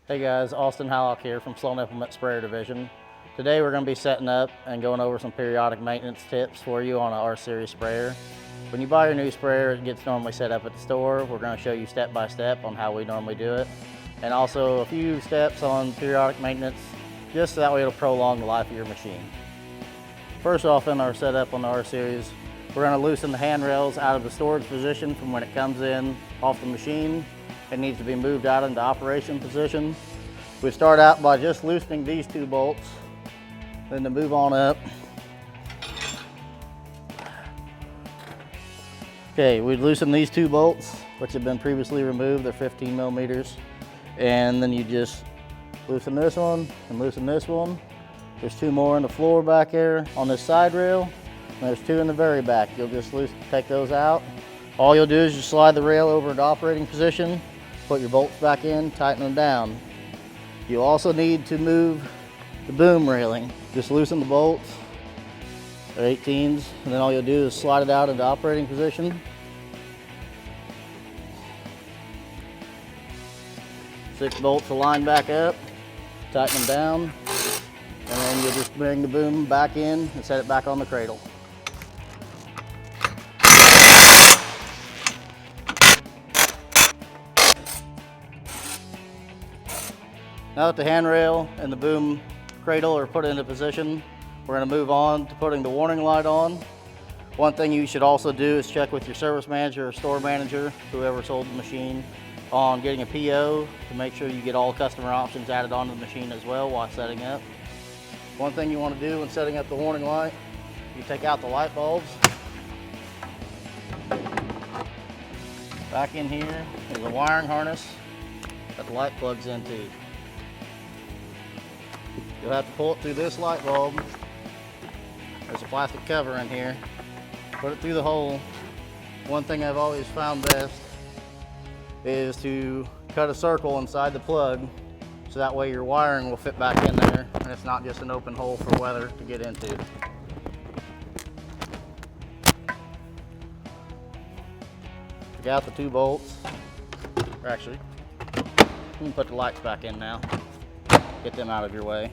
Hey guys, Austin Hallock here from Sloan Implement Sprayer Division. Today we're going to be setting up and going over some periodic maintenance tips for you on an R-Series sprayer. When you buy your new sprayer, it gets normally set up at the store. We're going to show you step by step on how we normally do it. And also a few steps on periodic maintenance, just so that way it'll prolong the life of your machine. First off, in our setup on the R-Series, we're going to loosen the handrails out of the storage position from when it comes in off the machine. It needs to be moved out into operation position. We start out by just loosening these two bolts. Then to move on up. Okay, we loosen these two bolts, which have been previously removed. They're 15 millimeters. And then you just loosen this one and loosen this one. There's two more in the floor back here on this side rail. And there's two in the very back. You'll just take those out. All you'll do is just slide the rail over into operating position. Put your bolts back in, tighten them down. You also need to move the boom railing. Just loosen the bolts, they're 18s, and then all you'll do is slide it out into operating position. Six bolts will line back up, tighten them down, and then you'll just bring the boom back in and set it back on the cradle. Now that the handrail and the boom cradle are put into position, we're going to move on to putting the warning light on. One thing you should also do is check with your service manager or store manager, whoever sold the machine, on getting a PO to make sure you get all customer options added onto the machine as well while setting up. One thing you want to do when setting up the warning light, you take out the light bulbs. Back in here is a wiring harness that the light plugs into. You'll have to pull it through this light bulb. There's a plastic cover in here. Put it through the hole. One thing I've always found best is to cut a circle inside the plug so that way your wiring will fit back in there and it's not just an open hole for weather to get into. Take out the two bolts. Or actually, you can put the lights back in now. Get them out of your way.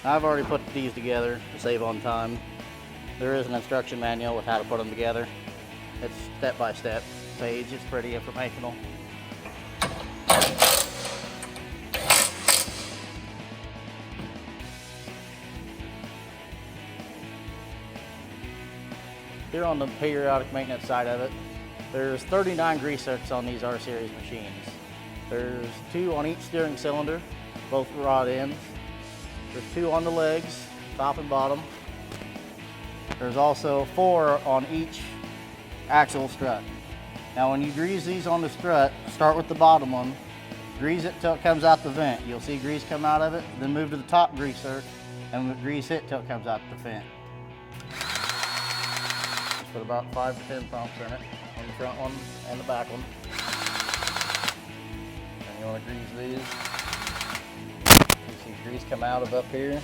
I've already put these together to save on time. There is an instruction manual with how to put them together. It's step-by-step page. It's pretty informational. Here on the periodic maintenance side of it, there's 39 grease zerks on these R-Series machines. There's 2 on each steering cylinder, both rod ends. There's 2 on the legs, top and bottom. There's also 4 on each axle strut. Now when you grease these on the strut, start with the bottom one, grease it till it comes out the vent. You'll see grease come out of it, then move to the top grease zerk and grease it till it comes out the vent. Just put about 5 to 10 pumps in it, on the front one and the back one. And you want to grease these. You see grease come out of up here.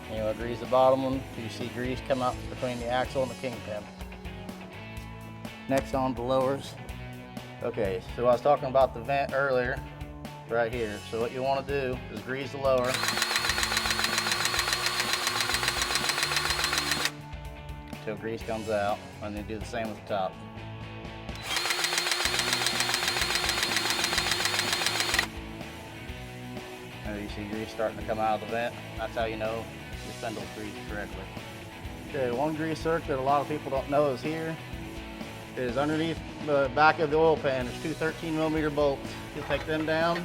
And you want to grease the bottom one so you see grease come out between the axle and the kingpin. Next on the lowers. Okay, so I was talking about the vent earlier, right here. So what you want to do is grease the lower. Until grease comes out, and then do the same with the top. You see grease starting to come out of the vent. That's how you know your spindle's greased correctly. Okay, one grease zerk that a lot of people don't know is here. Is underneath the back of the oil pan. There's 2 13 millimeter bolts. You'll take them down.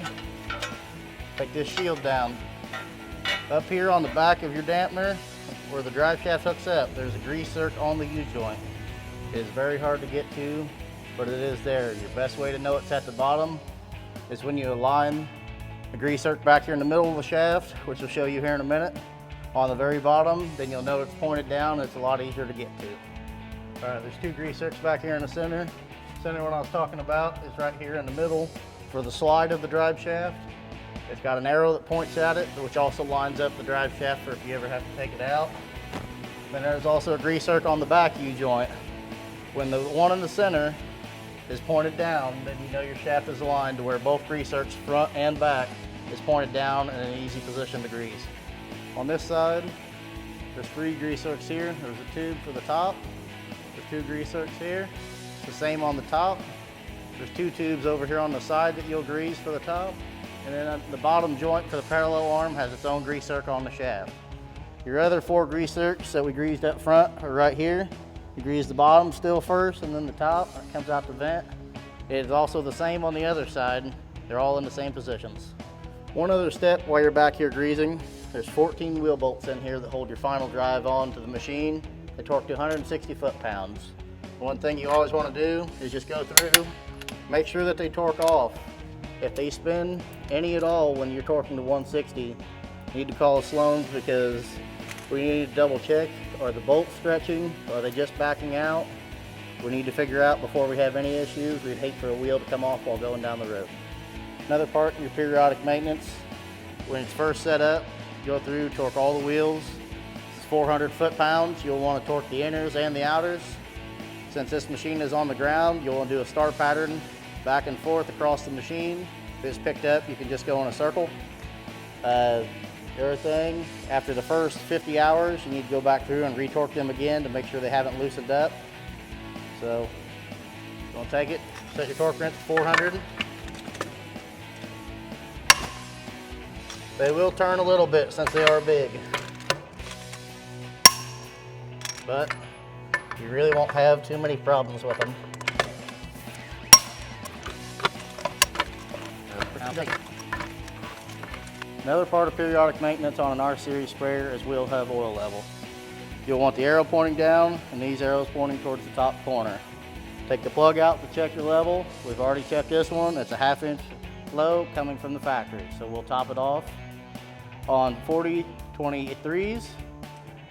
Take this shield down. Up here on the back of your dampener, where the drive shaft hooks up, there's a grease zerk on the U-joint. It is very hard to get to, but it is there. Your best way to know it's at the bottom is when you align the grease zerk back here in the middle of the shaft, which will show you here in a minute. On the very bottom, then you'll know it's pointed down and it's a lot easier to get to. All right, there's 2 grease zerks back here in the center. Center one I was talking about is right here in the middle for the slide of the drive shaft. It's got an arrow that points at it, which also lines up the drive shaft for if you ever have to take it out. Then there's also a grease zerk on the back U-joint. When the one in the center is pointed down, then you know your shaft is aligned to where both grease zerks, front and back, is pointed down in an easy position to grease. On this side, there's 3 grease zerks here. There's a tube for the top. There's 2 grease zerks here. It's the same on the top. There's 2 tubes over here on the side that you'll grease for the top. And then the bottom joint for the parallel arm has its own grease zerk on the shaft. Your other 4 grease zerks that we greased up front are right here. You grease the bottom still first and then the top. It comes out the vent. It is also the same on the other side. They're all in the same positions. One other step while you're back here greasing, there's 14 wheel bolts in here that hold your final drive on to the machine. They torque to 160 foot-pounds. One thing you always want to do is just go through, make sure that they torque off. If they spin any at all when you're torquing to 160, you need to call Sloan's because we need to double check, are the bolts stretching? Are they just backing out? We need to figure out before we have any issues. We'd hate for a wheel to come off while going down the road. Another part in your periodic maintenance, when it's first set up, go through, torque all the wheels. It's 400 foot-pounds. You'll want to torque the inners and the outers. Since this machine is on the ground, you'll want to do a star pattern back and forth across the machine. If it's picked up, you can just go in a circle. Everything, after the first 50 hours, you need to go back through and retorque them again to make sure they haven't loosened up. So, you're going to take it, set your torque wrench to 400. They will turn a little bit since they are big, but you really won't have too many problems with them. Another part of periodic maintenance on an R-Series sprayer is wheel hub oil level. You'll want the arrow pointing down and these arrows pointing towards the top corner. Take the plug out to check your level. We've already checked this one. It's a 1/2 inch low coming from the factory. So we'll top it off. On 40-23s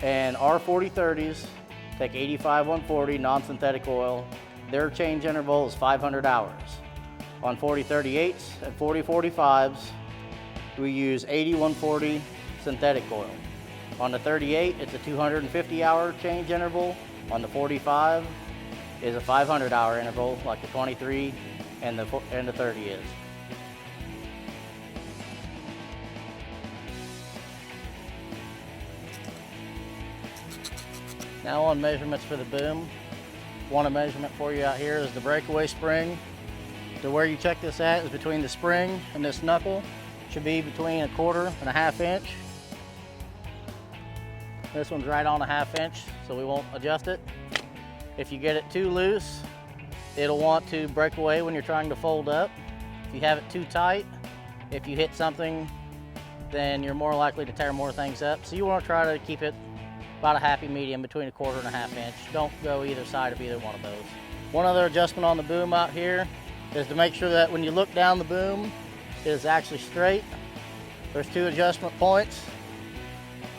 and R40-30s, take 85-140 non-synthetic oil. Their change interval is 500 hours. On 40-38s and 40-45s, we use 80-140 synthetic oil. On the 38, it's a 250-hour change interval. On the 45 is a 500-hour interval, like the 23 and the 30 is. Now on measurements for the boom. One measurement for you out here is the breakaway spring. So where you check this at is between the spring and this knuckle. Should be between 1/4 and 1/2 inch. This one's right on 1/2 inch, so we won't adjust it. If you get it too loose, it'll want to break away when you're trying to fold up. If you have it too tight, if you hit something, then you're more likely to tear more things up. So you want to try to keep it about a happy medium between 1/4 and 1/2 inch. Don't go either side of either one of those. One other adjustment on the boom out here is to make sure that when you look down the boom, it is actually straight. There's 2 adjustment points.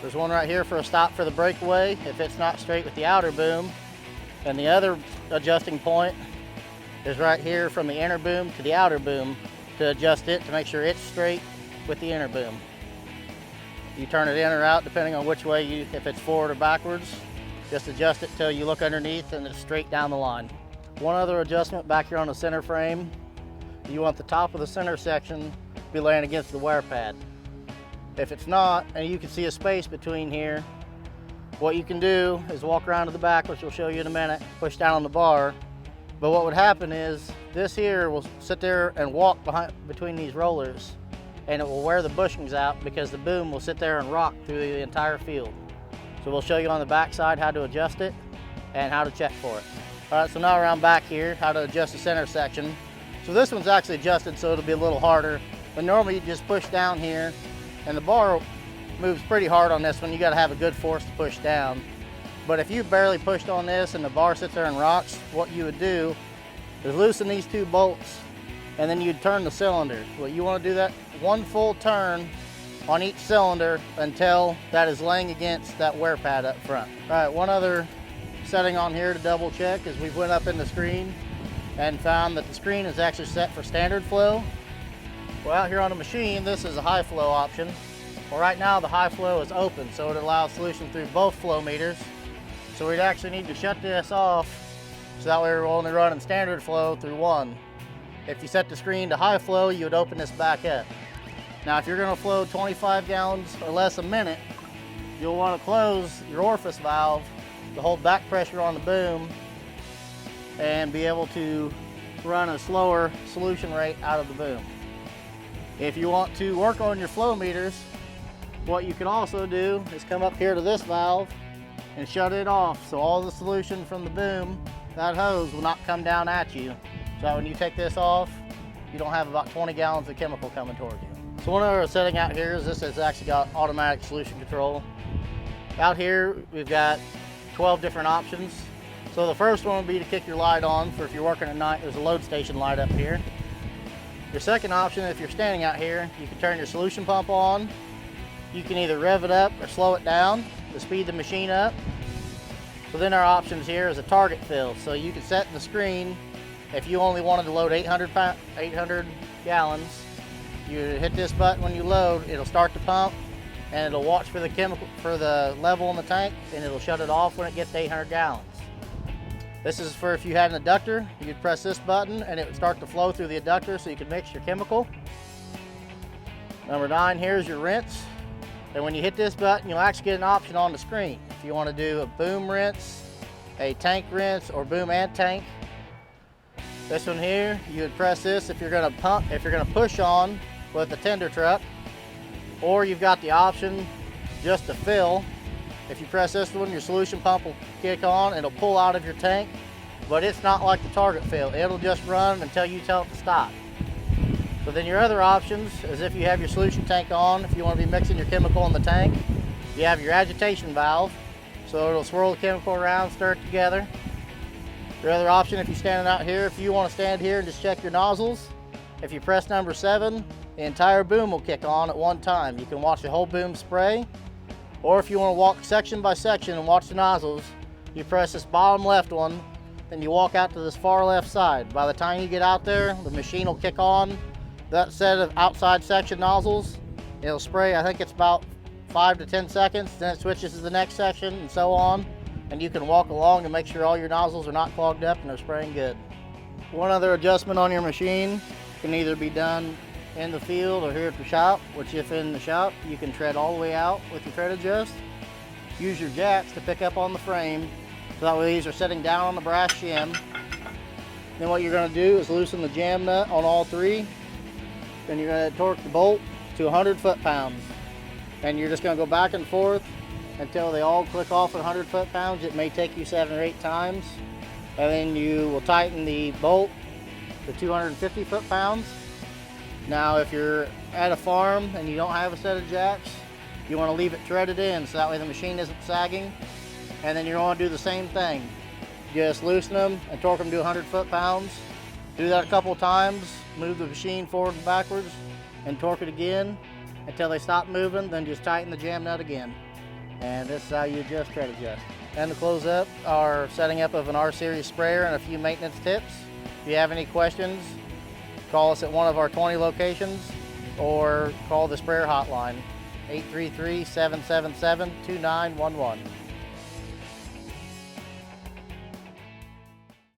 There's one right here for a stop for the breakaway if it's not straight with the outer boom. And the other adjusting point is right here from the inner boom to the outer boom to adjust it to make sure it's straight with the inner boom. You turn it in or out depending on which way if it's forward or backwards. Just adjust it till you look underneath and it's straight down the line. One other adjustment back here on the center frame. You want the top of the center section to be laying against the wear pad. If it's not, and you can see a space between here, what you can do is walk around to the back, which we'll show you in a minute, push down on the bar. But what would happen is this here will sit there and walk between these rollers, and it will wear the bushings out because the boom will sit there and rock through the entire field. So we'll show you on the back side how to adjust it and how to check for it. All right, so now around back here, how to adjust the center section. So this one's actually adjusted so it'll be a little harder, but normally you just push down here and the bar moves pretty hard on this one. You gotta have a good force to push down. But if you barely pushed on this and the bar sits there and rocks, what you would do is loosen these 2 bolts and then you'd turn the cylinder. Well, you wanna do that 1 full turn on each cylinder until that is laying against that wear pad up front. All right, one other setting on here to double check is we went up in the screen and found that the screen is actually set for standard flow. Well, out here on the machine, this is a high flow option. Well, right now the high flow is open, so it allows solution through both flow meters. So we'd actually need to shut this off, so that way we're only running standard flow through one. If you set the screen to high flow, you would open this back up. Now, if you're gonna flow 25 gallons or less a minute, you'll wanna close your orifice valve to hold back pressure on the boom and be able to run a slower solution rate out of the boom. If you want to work on your flow meters, what you can also do is come up here to this valve and shut it off, so all the solution from the boom, that hose, will not come down at you. So when you take this off, you don't have about 20 gallons of chemical coming towards you. So one other setting out here is this has actually got automatic solution control. Out here, we've got 12 different options. So the first one would be to kick your light on for if you're working at night. There's a load station light up here. Your second option, if you're standing out here, you can turn your solution pump on. You can either rev it up or slow it down to speed the machine up. So then our options here is a target fill. So you can set in the screen, if you only wanted to load 800 gallons, you hit this button when you load, it'll start the pump, and it'll watch for the chemical, for the level in the tank, and it'll shut it off when it gets to 800 gallons. This is for if you had an adductor, you'd press this button and it would start to flow through the adductor so you can mix your chemical. Number 9 here is your rinse. And when you hit this button, you'll actually get an option on the screen. If you want to do a boom rinse, a tank rinse, or boom and tank. This one here, you would press this if you're going to pump, if you're going to push on with a tender truck, or you've got the option just to fill. If you press this one, your solution pump will kick on, it'll pull out of your tank, but it's not like the target fill. It'll just run until you tell it to stop. So then your other options is if you have your solution tank on, if you want to be mixing your chemical in the tank, you have your agitation valve, so it'll swirl the chemical around, stir it together. Your other option, if you're standing out here, if you want to stand here and just check your nozzles, if you press number 7, the entire boom will kick on at one time. You can watch the whole boom spray, or if you want to walk section by section and watch the nozzles, you press this bottom left one, then you walk out to this far left side. By the time you get out there, the machine will kick on that set of outside section nozzles. It'll spray, I think it's about 5 to 10 seconds, then it switches to the next section and so on. And you can walk along and make sure all your nozzles are not clogged up and they're spraying good. One other adjustment on your machine can either be done in the field or here at the shop, which if in the shop, you can tread all the way out with your tread adjust. Use your jacks to pick up on the frame, so that way these are sitting down on the brass shim. Then what you're going to do is loosen the jam nut on all 3. Then you're going to torque the bolt to 100 foot-pounds. And you're just going to go back and forth until they all click off at 100 foot-pounds. It may take you 7 or 8 times. And then you will tighten the bolt to 250 foot-pounds. Now, if you're at a farm and you don't have a set of jacks, you want to leave it threaded in so that way the machine isn't sagging. And then you're going to do the same thing. Just loosen them and torque them to 100 foot-pounds. Do that a couple of times, move the machine forward and backwards, and torque it again until they stop moving, then just tighten the jam nut again. And this is how you adjust tread adjust. And to close up, our setting up of an R-Series sprayer and a few maintenance tips. If you have any questions, call us at one of our 20 locations or call the sprayer hotline, 833-777-2911.